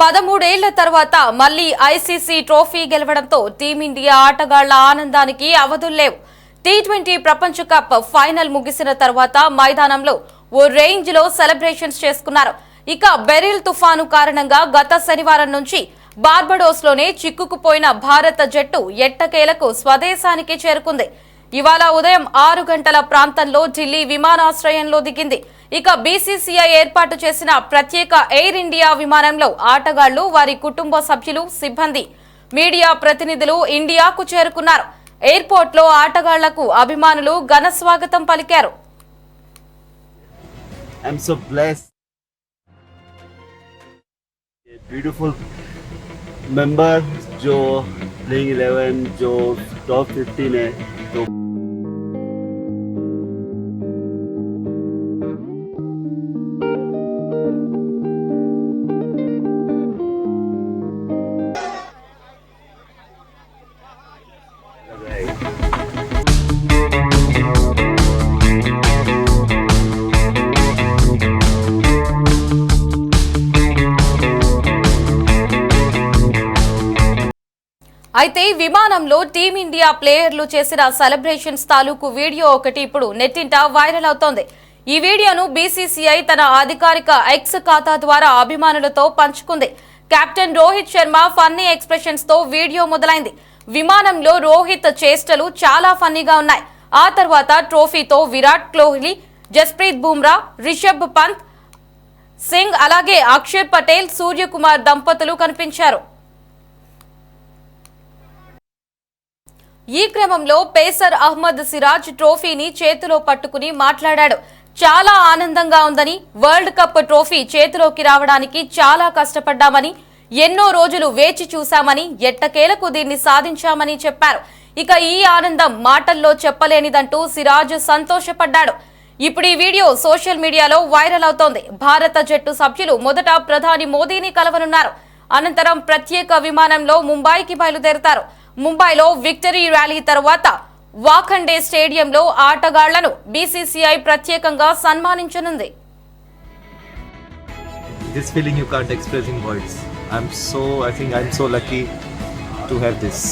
13 ఏళ్ల తర్వాత మళ్లీ ఐసీసీ ట్రోఫీ గెలవడంతో టీమిండియా ఆటగాళ్ల ఆనందానికి అవధుల్లేవు. టీ20 ప్రపంచ కప్ ఫైనల్ ముగిసిన తర్వాత మైదానంలో ఓ రేంజ్ లో సెలబ్రేషన్స్ చేసుకున్నారు. ఇక బెరిల్ తుఫాను కారణంగా గత శనివారం నుంచి బార్బడోస్ లోనే చిక్కుకుపోయిన భారత జట్టు ఎట్టకేలకు స్వదేశానికి చేరుకుంది. ఇవాళ ఉదయం 6 గంటల ప్రాంతంలో ఢిల్లీ విమానాశ్రయంలో దిగింది. ఇక బీసీసీఐ ఏర్పాటు చేసిన ప్రత్యేక ఎయిర్ ఇండియా విమానంలో ఆటగాళ్లు, వారి కుటుంబ సభ్యులు, సిబ్బంది, మీడియా ప్రతినిధులు ఇండియాకు చేరుకున్నారు. ఎయిర్పోర్ట్ లో ఆటగాళ్లకు అభిమానులు ఘన స్వాగతం పలికారు. I'm so blessed. Beautiful member जो playing 11 जो top 15 है तो అయితే విమానంలో టీమిండియా ప్లేయర్లు చేసిన సెలబ్రేషన్స్ తాలూకు వీడియో ఒకటి ఇప్పుడు నెట్టింట వైరల్ అవుతోంది. ఈ వీడియోను బీసీసీఐ తన అధికారిక ఎక్స్ ఖాతా ద్వారా అభిమానులతో పంచుకుంది. Captain Rohit Sharma funny expressions తో వీడియో మొదలైంది. విమానంలో రోహిత్ చేష్టలు చాలా ఫన్నీగా ఉన్నాయి. ఆ తర్వాత ట్రోఫీతో విరాట్ కోహ్లీ, జస్ప్రీత్ బుమ్రా, రిషబ్ పంత్, సింగ్, అలాగే అక్షర్ పటేల్, సూర్యకుమార్ దంపతులు కనిపించారు. ఈ క్రమంలో పేసర్ అహ్మద్ సిరాజ్ ట్రోఫీని చేతిలో పట్టుకుని మాట్లాడాడు. చాలా ఆనందంగా ఉందని, వరల్డ్ కప్ ట్రోఫీ చేతిలోకి రావడానికి చాలా కష్టపడ్డామని, ఎన్నో రోజులు వేచి చూశామని, ఎట్టకేలకు దీన్ని సాధించామని చెప్పారు. ఇక ఈ ఆనందం మాటల్లో చెప్పలేనిదంటూ సిరాజ్ సంతోషపడ్డాడు. ఇప్పుడు ఈ వీడియో సోషల్ మీడియాలో వైరల్ అవుతోంది. భారత జట్టు సభ్యులు మొదట ప్రధాని మోదీని కలవనున్నారు. అనంతరం ప్రత్యేక విమానంలో ముంబైకి బయలుదేరుతారు. ముంబైలో విక్టరీ ర్యాలీ తర్వాత వాఖండే స్టేడియంలో ఆటగాళ్లను బీసీసీఐ ప్రత్యేకంగా సన్మానించనుంది. This feeling you can't express in words. I think I'm so lucky to have this.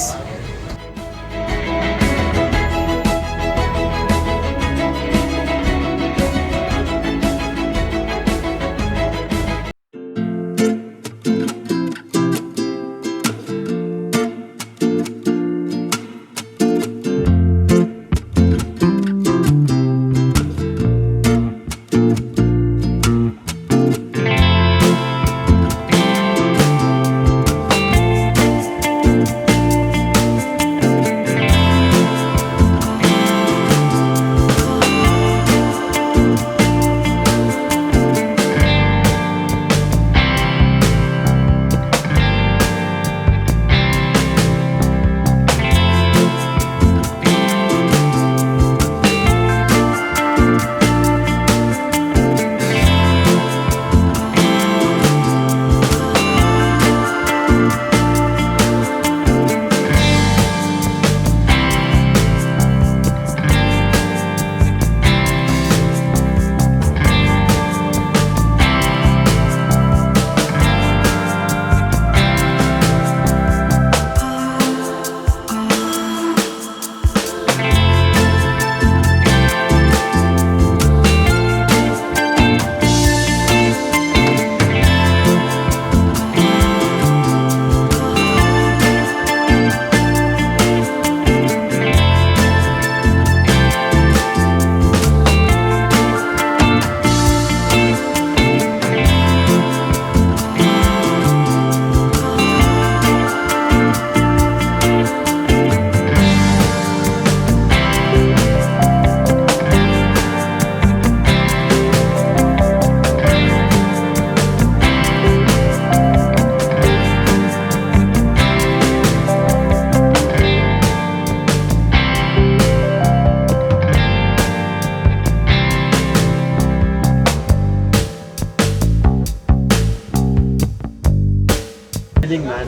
Feeling man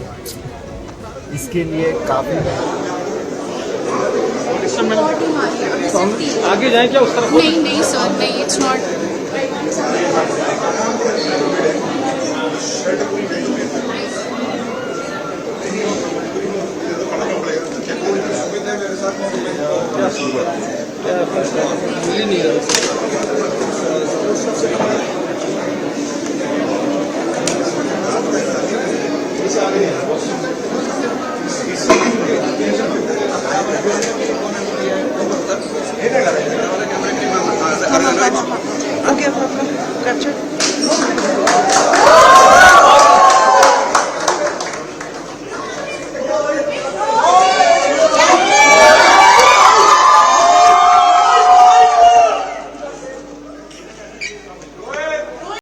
इसके लिए काफी आगे जाए क्या उस तरफ? नहीं सर, नहीं, इट्स नॉट। नहीं रहा